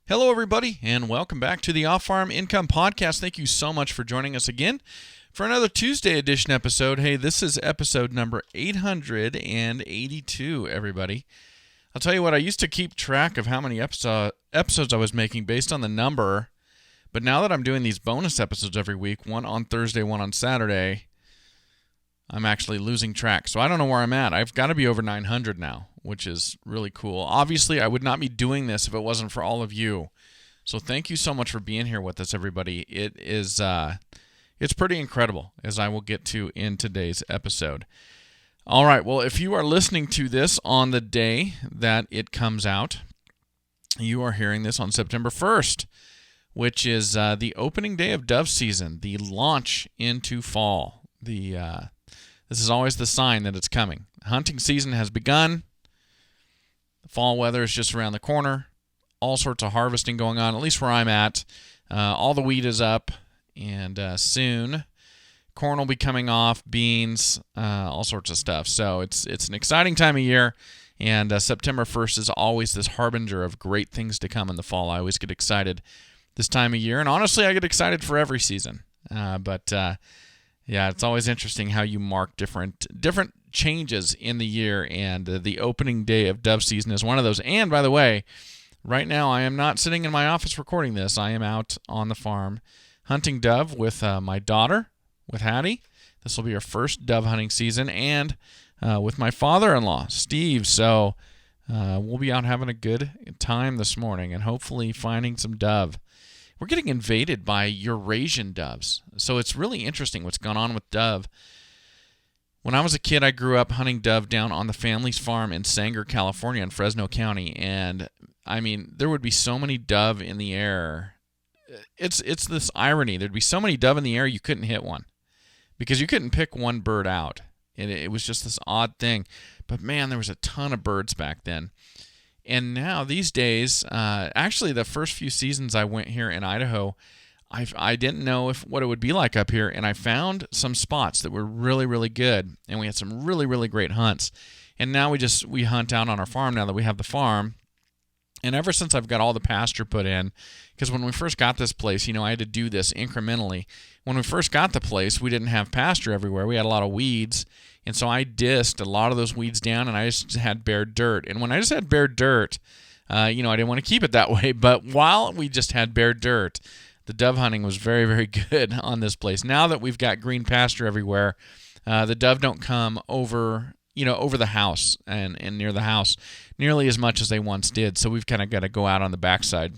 Hello, everybody, and welcome back to the Off-Farm Income Podcast. Thank you so much for joining us again for another Tuesday edition episode. Hey, this is episode number 882, everybody. I'll tell you what, I used to keep track of how many episodes I was making based on the number, but now that I'm doing these bonus episodes every week, one on Thursday, one on Saturday, I'm actually losing track. So I don't know where I'm at. I've got to be over 900 now, which is really cool. Obviously, I would not be doing this if it wasn't for all of you. So thank you so much for being here with us, everybody. It's pretty incredible, as I will get to in today's episode. All right, well, if you are listening to this on the day that it comes out, you are hearing this on September 1st, which is the opening day of dove season, the launch into fall. This is always the sign that it's coming. Hunting season has begun. The fall weather is just around the corner. All sorts of harvesting going on, at least where I'm at. All the wheat is up, and soon corn will be coming off, beans, all sorts of stuff. So it's an exciting time of year, and September 1st is always this harbinger of great things to come in the fall. I always get excited this time of year, and honestly, I get excited for every season. Yeah, it's always interesting how you mark different changes in the year, and the opening day of dove season is one of those. And by the way, right now I am not sitting in my office recording this. I am out on the farm hunting dove with my daughter, with Hattie. This will be our first dove hunting season, and with my father-in-law, Steve. So we'll be out having a good time this morning and hopefully finding some dove. We're getting invaded by Eurasian doves. So it's really interesting what's gone on with dove. When I was a kid, I grew up hunting dove down on the family's farm in Sanger, California, in Fresno County. And, I mean, there would be so many dove in the air. It's this irony. There'd be so many dove in the air, you couldn't hit one because you couldn't pick one bird out. It was just this odd thing. But, man, there was a ton of birds back then. And now, these days, actually the first few seasons I went here in Idaho, I didn't know what it would be like up here, and I found some spots that were really, really good, and we had some really, really great hunts. And now we hunt out on our farm now that we have the farm. And ever since I've got all the pasture put in, because when we first got this place, I had to do this incrementally. When we first got the place, we didn't have pasture everywhere. We had a lot of weeds, and so I dissed a lot of those weeds down, and I just had bare dirt. And when I just had bare dirt, I didn't want to keep it that way. But while we just had bare dirt, the dove hunting was very, very good on this place. Now that we've got green pasture everywhere, the dove don't come over the house and near the house nearly as much as they once did. So we've kind of got to go out on the backside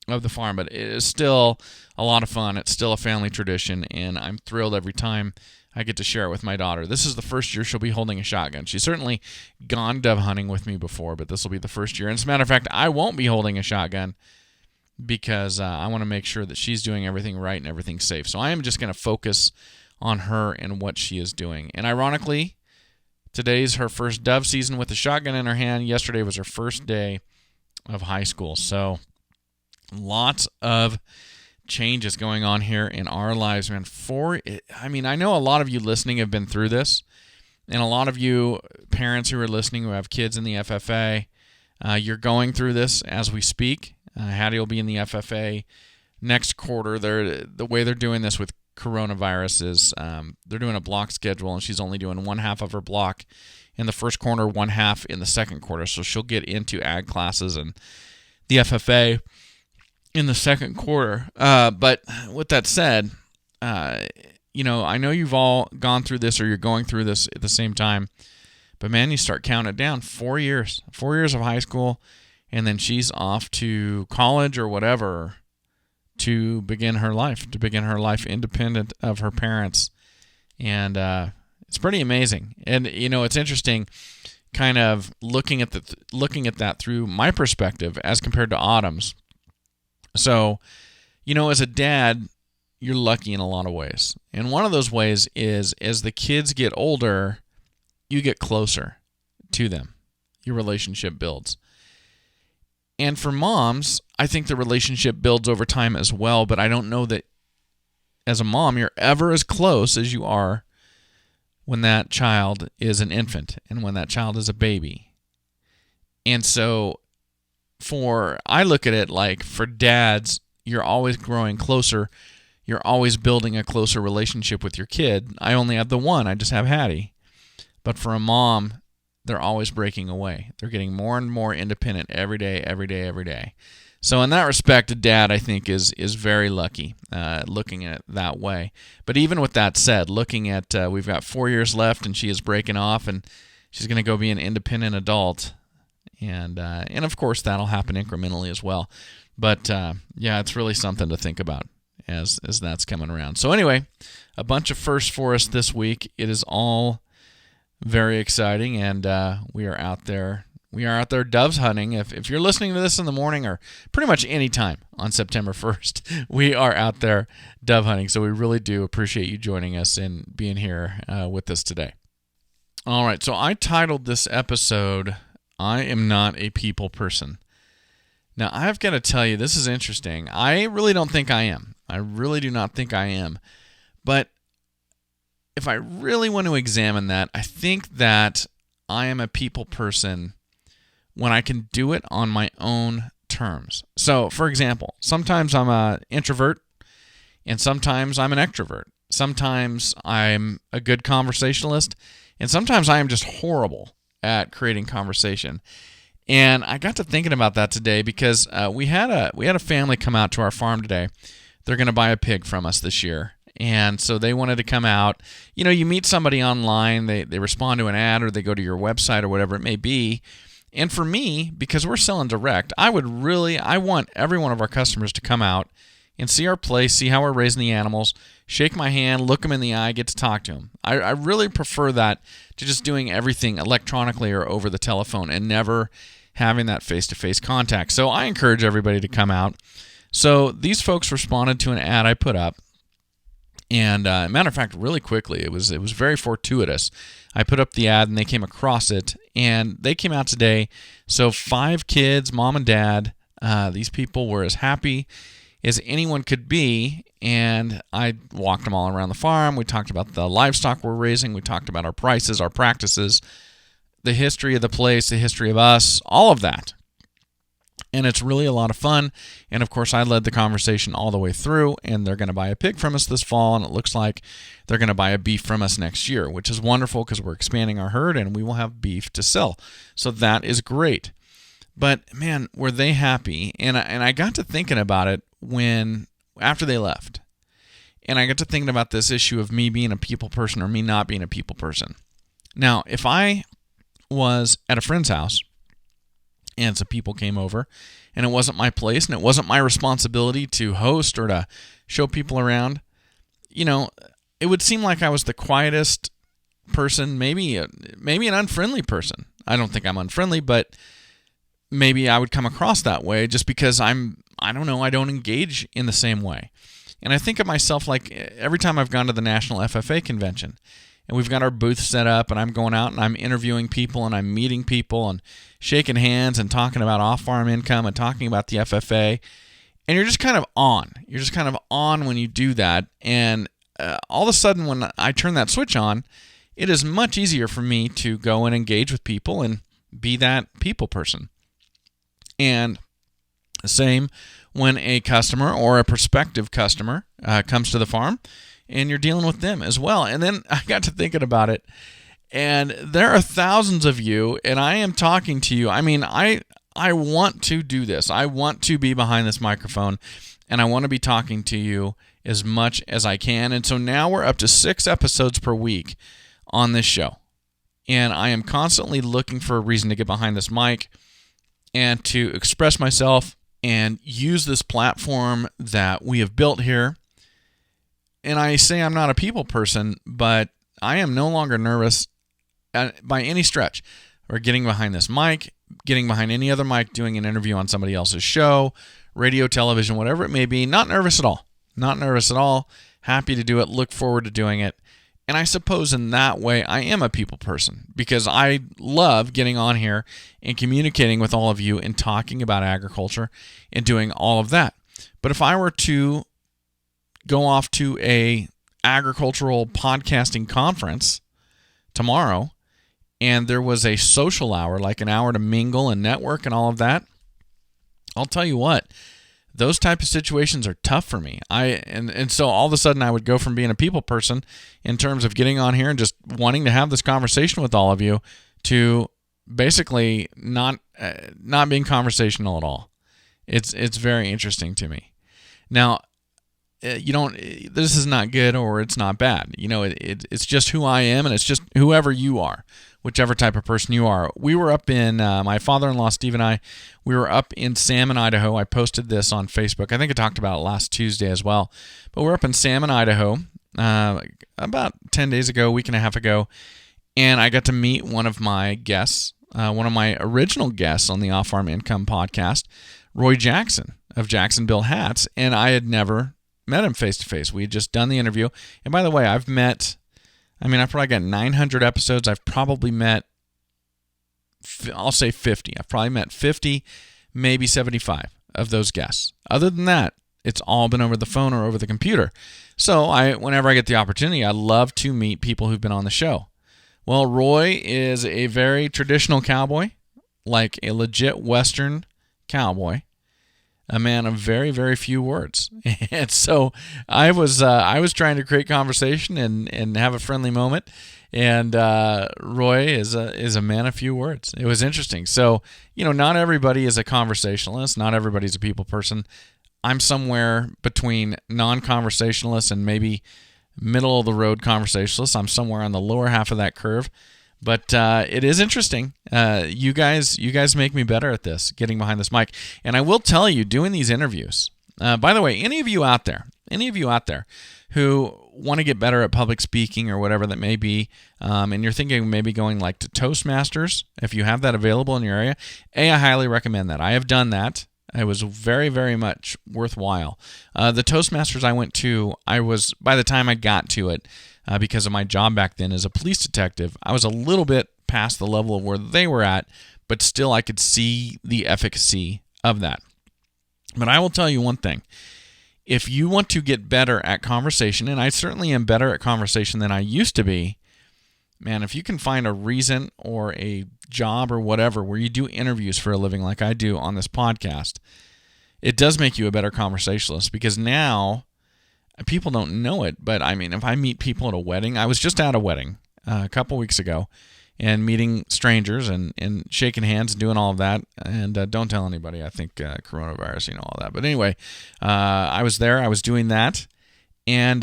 of the farm. But it is still a lot of fun. It's still a family tradition, and I'm thrilled every time I get to share it with my daughter. This is the first year she'll be holding a shotgun. She's certainly gone dove hunting with me before, but this will be the first year. And as a matter of fact, I won't be holding a shotgun because I want to make sure that she's doing everything right and everything's safe. So I am just going to focus on her and what she is doing. And ironically, today's her first dove season with a shotgun in her hand. Yesterday was her first day of high school. So lots of changes going on here in our lives, man. I know a lot of you listening have been through this, and a lot of you parents who are listening who have kids in the FFA, you're going through this as we speak. Hattie will be in the FFA next quarter. The way they're doing this with coronavirus is they're doing a block schedule, and she's only doing one half of her block in the first quarter, one half in the second quarter. So she'll get into ag classes and the FFA in the second quarter. But with that said, I know you've all gone through this or you're going through this at the same time. But, man, you start counting it down. 4 years. 4 years of high school, and then she's off to college or whatever to begin her life independent of her parents. And it's pretty amazing. And, it's interesting kind of looking at that through my perspective as compared to Autumn's. So, as a dad, you're lucky in a lot of ways. And one of those ways is as the kids get older, you get closer to them. Your relationship builds. And for moms, I think the relationship builds over time as well, but I don't know that as a mom, you're ever as close as you are when that child is an infant and when that child is a baby. And so I look at it like for dads, you're always growing closer. You're always building a closer relationship with your kid. I only have the one. I just have Hattie. But for a mom, they're always breaking away. They're getting more and more independent every day, every day, every day. So in that respect, a dad, I think, is very lucky looking at it that way. But even with that said, looking at we've got 4 years left, and she is breaking off, and she's going to go be an independent adult. And of course, that'll happen incrementally as well. But, yeah, it's really something to think about as that's coming around. So anyway, a bunch of firsts for us this week. It is all very exciting, and we are out there. We are out there doves hunting. If you're listening to this in the morning or pretty much any time on September 1st, we are out there dove hunting. So we really do appreciate you joining us and being here with us today. All right, so I titled this episode, I Am Not a People Person. Now, I've got to tell you, this is interesting. I really don't think I am. I really do not think I am. But if I really want to examine that, I think that I am a people person when I can do it on my own terms. So, for example, sometimes I'm an introvert, and sometimes I'm an extrovert. Sometimes I'm a good conversationalist, and sometimes I am just horrible at creating conversation. And I got to thinking about that today because we had a family come out to our farm today. They're going to buy a pig from us this year. And so they wanted to come out. You know, you meet somebody online, they respond to an ad, or they go to your website or whatever it may be. And for me, because we're selling direct, I want every one of our customers to come out and see our place, see how we're raising the animals, shake my hand, look them in the eye, get to talk to them. I really prefer that to just doing everything electronically or over the telephone and never having that face-to-face contact. So I encourage everybody to come out. So these folks responded to an ad I put up. And matter of fact, really quickly, it was very fortuitous. I put up the ad, and they came across it, and they came out today. So 5 kids, mom and dad. These people were as happy as anyone could be, and I walked them all around the farm. We talked about the livestock we're raising. We talked about our prices, our practices, the history of the place, the history of us, all of that. And it's really a lot of fun. And of course, I led the conversation all the way through, and they're going to buy a pig from us this fall, and it looks like they're going to buy a beef from us next year, which is wonderful because we're expanding our herd and we will have beef to sell. So that is great. But man, were they happy. And I got to thinking about it after they left. And I got to thinking about this issue of me being a people person or me not being a people person. Now, if I was at a friend's house and some people came over, and it wasn't my place, and it wasn't my responsibility to host or to show people around, you know, it would seem like I was the quietest person, maybe an unfriendly person. I don't think I'm unfriendly, but maybe I would come across that way just because I don't engage in the same way. And I think of myself like every time I've gone to the National FFA convention, and we've got our booth set up, and I'm going out and I'm interviewing people and I'm meeting people and shaking hands and talking about off-farm income and talking about the FFA. And you're just kind of on. You're just kind of on when you do that. And all of a sudden when I turn that switch on, it is much easier for me to go and engage with people and be that people person. And the same when a customer or a prospective customer comes to the farm, and you're dealing with them as well. And then I got to thinking about it, and there are thousands of you, and I am talking to you. I mean, I want to do this. I want to be behind this microphone, and I want to be talking to you as much as I can. And so now we're up to 6 episodes per week on this show. And I am constantly looking for a reason to get behind this mic and to express myself and use this platform that we have built here. And I say I'm not a people person, but I am no longer nervous by any stretch or getting behind this mic, getting behind any other mic, doing an interview on somebody else's show, radio, television, whatever it may be. Not nervous at all. Not nervous at all. Happy to do it. Look forward to doing it. And I suppose in that way, I am a people person because I love getting on here and communicating with all of you and talking about agriculture and doing all of that. But if I were to go off to a agricultural podcasting conference tomorrow and there was a social hour, like an hour to mingle and network and all of that, I'll tell you what, those type of situations are tough for me. And so all of a sudden I would go from being a people person in terms of getting on here and just wanting to have this conversation with all of you to basically not being conversational at all. It's very interesting to me. Now, this is not good or it's not bad. It's just who I am, and it's just whoever you are, whichever type of person you are. We were up in, my father-in-law, Steve, and I, we were up in Salmon, Idaho. I posted this on Facebook. I think I talked about it last Tuesday as well. But we're up in Salmon, Idaho, about 10 days ago, a week and a half ago, and I got to meet one of my guests, one of my original guests on the Off-Farm Income podcast, Roy Jackson of Jacksonville Hats, and I had never met him face-to-face. We had just done the interview. And by the way, I've probably got 900 episodes. I've probably met, I'll say 50. I've probably met 50, maybe 75 of those guests. Other than that, it's all been over the phone or over the computer. So whenever I get the opportunity, I love to meet people who've been on the show. Well, Roy is a very traditional cowboy, like a legit Western cowboy. A man of very, very few words. And so I was trying to create conversation and have a friendly moment. And Roy is a man of few words. It was interesting. So, not everybody is a conversationalist. Not everybody's a people person. I'm somewhere between non-conversationalist and maybe middle of the road conversationalist. I'm somewhere on the lower half of that curve. But it is interesting. You guys make me better at this, getting behind this mic. And I will tell you, doing these interviews, by the way, any of you out there who want to get better at public speaking or whatever that may be, and you're thinking maybe going like to Toastmasters, if you have that available in your area, I highly recommend that. I have done that. It was very, very much worthwhile. The Toastmasters I went to, by the time I got to it, because of my job back then as a police detective, I was a little bit past the level of where they were at, but still I could see the efficacy of that. But I will tell you one thing. If you want to get better at conversation, and I certainly am better at conversation than I used to be, man, if you can find a reason or a job or whatever where you do interviews for a living like I do on this podcast, it does make you a better conversationalist, because now people don't know it, but if I meet people at a wedding, I was just at a wedding a couple weeks ago and meeting strangers and shaking hands and doing all of that. And don't tell anybody, I think coronavirus, all that. But anyway, I was there, I was doing that. And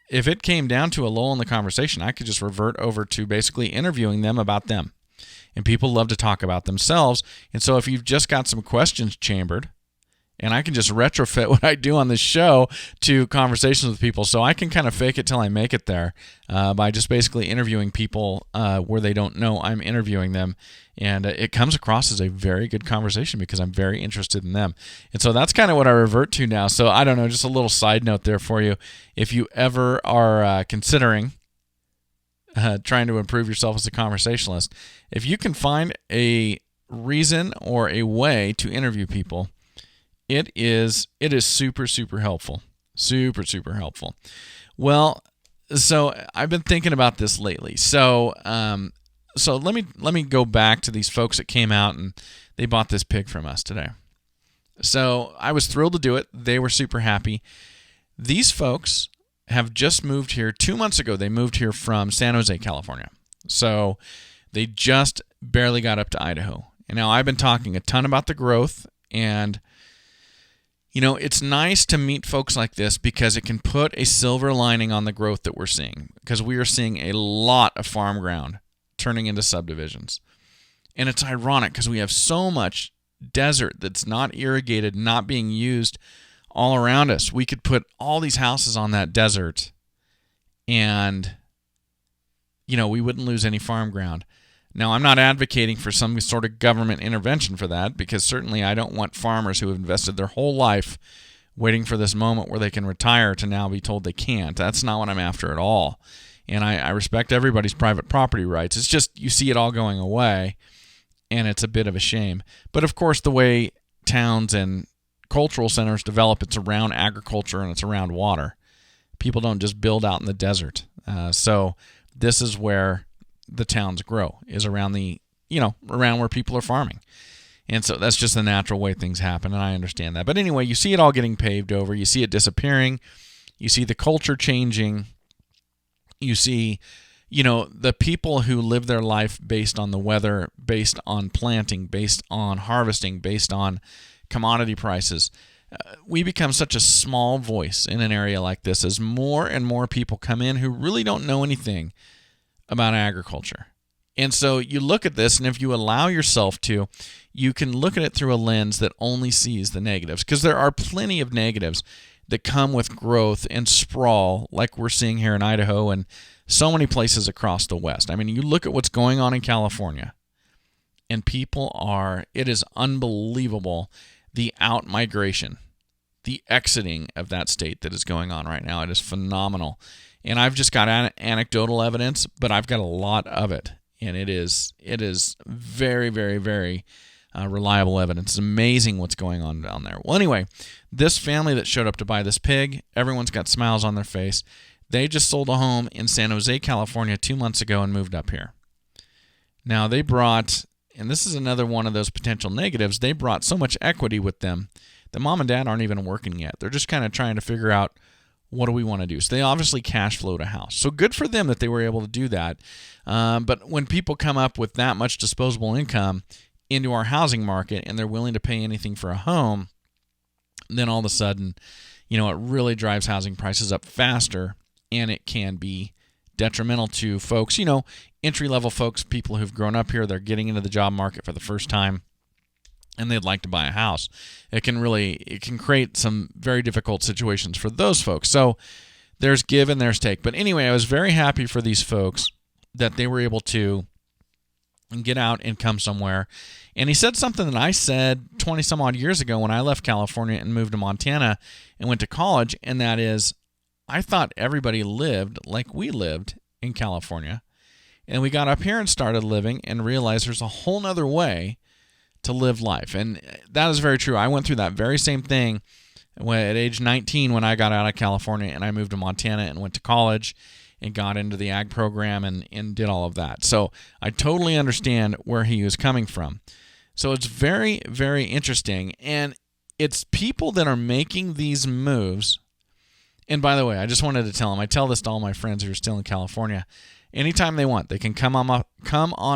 if it came down to a lull in the conversation, I could just revert over to basically interviewing them about them. And people love to talk about themselves. And so if you've just got some questions chambered, and I can just retrofit what I do on this show to conversations with people. So I can kind of fake it till I make it there by just basically interviewing people where they don't know I'm interviewing them. And it comes across as a very good conversation because I'm very interested in them. And so that's kind of what I revert to now. So I don't know, just a little side note there for you. If you ever are considering trying to improve yourself as a conversationalist, if you can find a reason or a way to interview people, it is super, super helpful. Super, super helpful. Well, so I've been thinking about this lately. So let me go back to these folks that came out and they bought this pig from us today. So I was thrilled to do it. They were super happy. These folks have just moved here 2 months ago. They moved here from San Jose, California. So they just barely got up to Idaho. And now I've been talking a ton about the growth, and it's nice to meet folks like this because it can put a silver lining on the growth that we're seeing, because we are seeing a lot of farm ground turning into subdivisions. And it's ironic because we have so much desert that's not irrigated, not being used all around us. We could put all these houses on that desert and, we wouldn't lose any farm ground. Now, I'm not advocating for some sort of government intervention for that, because certainly I don't want farmers who have invested their whole life waiting for this moment where they can retire to now be told they can't. That's not what I'm after at all. And I respect everybody's private property rights. It's just you see it all going away, and it's a bit of a shame. But, of course, the way towns and cultural centers develop, it's around agriculture and it's around water. People don't just build out in the desert. So this is where the towns grow, is around around where people are farming. And so that's just the natural way things happen, and I understand that. But anyway, you see it all getting paved over. You see it disappearing. You see the culture changing. You see, the people who live their life based on the weather, based on planting, based on harvesting, based on commodity prices. We become such a small voice in an area like this as more and more people come in who really don't know anything about agriculture. And so you look at this, and if you allow yourself to, you can look at it through a lens that only sees the negatives, because there are plenty of negatives that come with growth and sprawl like we're seeing here in Idaho and so many places across the West. I mean, you look at what's going on in California, and it is unbelievable, the out-migration, the exiting of that state that is going on right now. It is phenomenal. And I've just got anecdotal evidence, but I've got a lot of it. And it is very, very, very reliable evidence. It's amazing what's going on down there. Well, anyway, this family that showed up to buy this pig, everyone's got smiles on their face. They just sold a home in San Jose, California 2 months ago and moved up here. Now they brought, and this is another one of those potential negatives, they brought so much equity with them that mom and dad aren't even working yet. They're just kind of trying to figure out, what do we want to do? So they obviously cash flowed a house. So good for them that they were able to do that. But when people come up with that much disposable income into our housing market and they're willing to pay anything for a home, then all of a sudden, it really drives housing prices up faster, and it can be detrimental to folks, entry-level folks, people who've grown up here, they're getting into the job market for the first time, and they'd like to buy a house. It can create some very difficult situations for those folks. So there's give and there's take. But anyway, I was very happy for these folks that they were able to get out and come somewhere. And he said something that I said 20 some odd years ago when I left California and moved to Montana and went to college, and that is, I thought everybody lived like we lived in California. And we got up here and started living and realized there's a whole nother way to live life. And that is very true. I went through that very same thing at age 19 when I got out of California and I moved to Montana and went to college and got into the ag program and did all of that. So I totally understand where he was coming from. So it's very, very interesting. And it's people that are making these moves. And by the way, I just wanted to tell them, I tell this to all my friends who are still in California, anytime they want, they can come on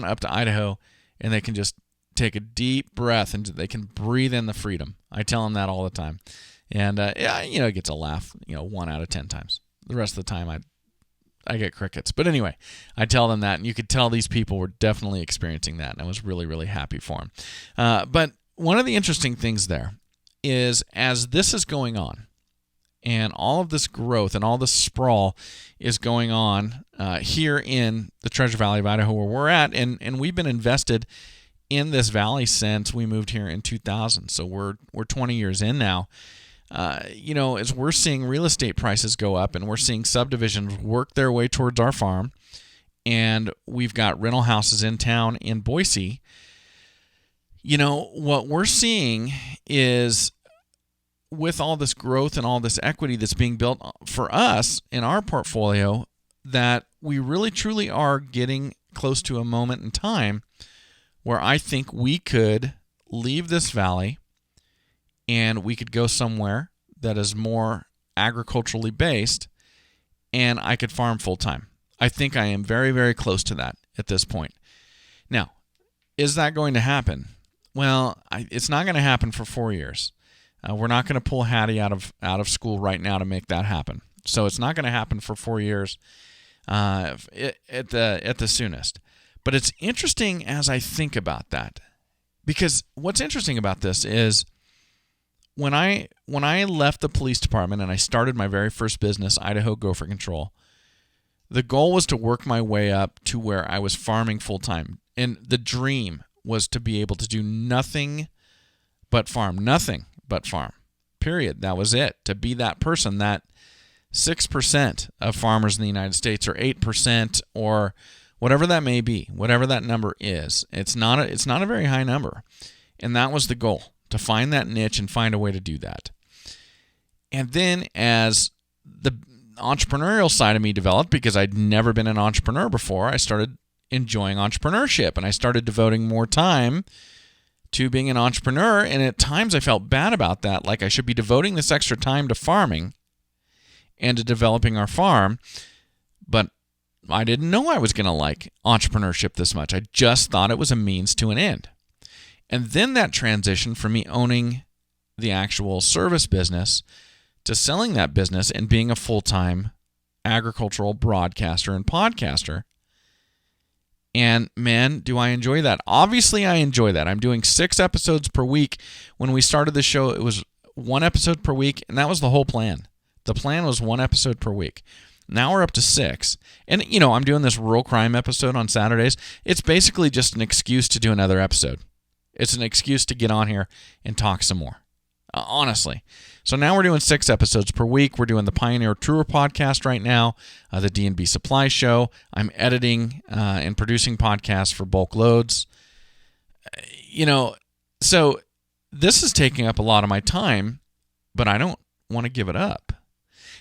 up to Idaho and they can just take a deep breath and they can breathe in the freedom. I tell them that all the time. And, it gets a laugh, 1 out of 10 times. The rest of the time, I get crickets. But anyway, I tell them that, and you could tell these people were definitely experiencing that, and I was really, really happy for them. But one of the interesting things there is, as this is going on, and all of this growth and all this sprawl is going on here in the Treasure Valley of Idaho where we're at, and we've been invested in this valley since we moved here in 2000. So we're 20 years in now. As we're seeing real estate prices go up and we're seeing subdivisions work their way towards our farm, and we've got rental houses in town in Boise, what we're seeing is, with all this growth and all this equity that's being built for us in our portfolio, that we really truly are getting close to a moment in time where I think we could leave this valley and we could go somewhere that is more agriculturally based, and I could farm full time. I think I am very, very close to that at this point. Now, is that going to happen? Well, it's not going to happen for 4 years. We're not going to pull Hattie out of school right now to make that happen. So it's not going to happen for 4 years at the soonest. But it's interesting as I think about that, because what's interesting about this is when I left the police department and I started my very first business, Idaho Gopher Control, the goal was to work my way up to where I was farming full time. And the dream was to be able to do nothing but farm, period. That was it. To be that person, that 6% of farmers in the United States, or 8%, or whatever that may be, whatever that number is. It's not a very high number. And that was the goal, to find that niche and find a way to do that. And then as the entrepreneurial side of me developed, because I'd never been an entrepreneur before, I started enjoying entrepreneurship, and I started devoting more time to being an entrepreneur. And at times I felt bad about that, like I should be devoting this extra time to farming and to developing our farm. But I didn't know I was going to like entrepreneurship this much. I just thought it was a means to an end. And then that transition from me owning the actual service business to selling that business and being a full-time agricultural broadcaster and podcaster. And man, do I enjoy that. Obviously, I enjoy that. I'm doing 6 episodes per week. When we started the show, it was 1 episode per week, and that was the whole plan. The plan was 1 episode per week. Now we're up to 6. And, I'm doing this rural crime episode on Saturdays. It's basically just an excuse to do another episode. It's an excuse to get on here and talk some more. Honestly. So now we're doing 6 episodes per week. We're doing the Pioneer Tour podcast right now, the D&B Supply Show. I'm editing and producing podcasts for Bulk Loads. So this is taking up a lot of my time, but I don't want to give it up.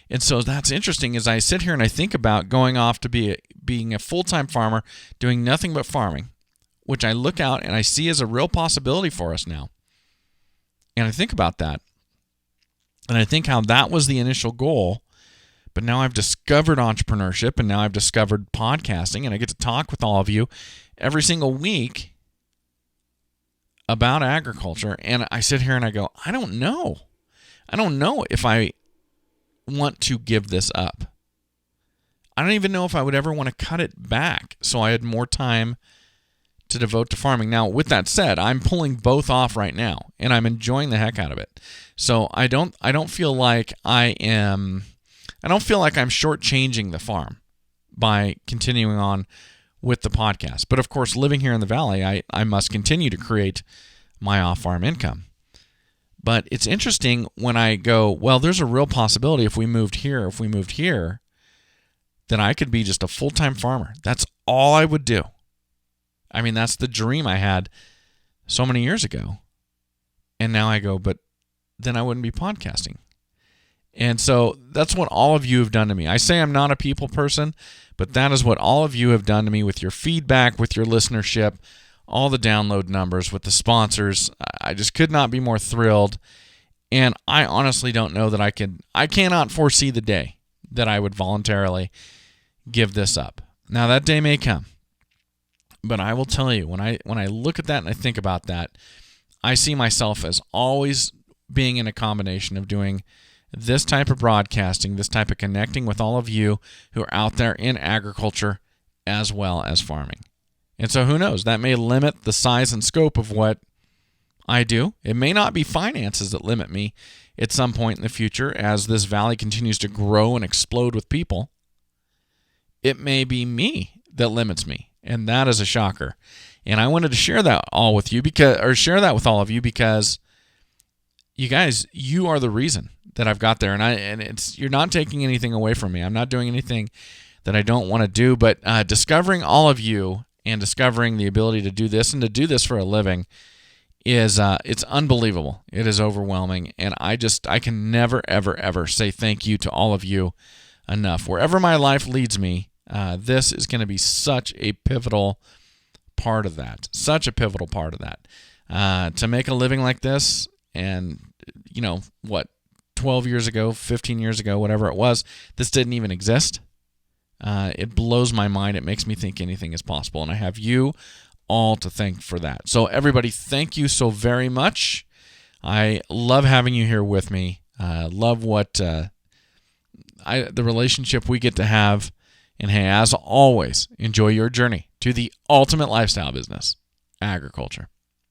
And so that's interesting as I sit here and I think about going off to being a full-time farmer, doing nothing but farming, which I look out and I see as a real possibility for us now. And I think about that. And I think how that was the initial goal. But now I've discovered entrepreneurship and now I've discovered podcasting and I get to talk with all of you every single week about agriculture. And I sit here and I go, I don't know. I don't know if I want to give this up. I don't even know if I would ever want to cut it back so I had more time to devote to farming. Now, with that said, I'm pulling both off right now, and I'm enjoying the heck out of it. So I don't feel like I'm shortchanging the farm by continuing on with the podcast. But of course, living here in the Valley, I must continue to create my off-farm income. But it's interesting when I go, well, there's a real possibility if we moved here, that I could be just a full-time farmer. That's all I would do. I mean, that's the dream I had so many years ago. And now I go, but then I wouldn't be podcasting. And so that's what all of you have done to me. I say I'm not a people person, but that is what all of you have done to me with your feedback, with your listenership, all the download numbers, with the sponsors. I just could not be more thrilled. And I honestly don't know that I cannot foresee the day that I would voluntarily give this up. Now that day may come. But I will tell you, when I look at that and I think about that, I see myself as always being in a combination of doing this type of broadcasting, this type of connecting with all of you who are out there in agriculture as well as farming. And so who knows, that may limit the size and scope of what I do. It may not be finances that limit me at some point in the future as this valley continues to grow and explode with people. It may be me that limits me. And that is a shocker. And I wanted to share that all with you share that with all of you because you guys, you are the reason that I've got there. And you're not taking anything away from me. I'm not doing anything that I don't want to do, but discovering all of you and discovering the ability to do this and to do this for a living is it's unbelievable. It is overwhelming. And I can never, ever, ever say thank you to all of you enough. Wherever my life leads me, this is going to be such a pivotal part of that. To make a living like this, and 12 years ago, 15 years ago, whatever it was, this didn't even exist. It blows my mind. It makes me think anything is possible, and I have you all to thank for that. So everybody, thank you so very much. I love having you here with me. Love what the relationship we get to have. And hey, as always, enjoy your journey to the ultimate lifestyle business, agriculture.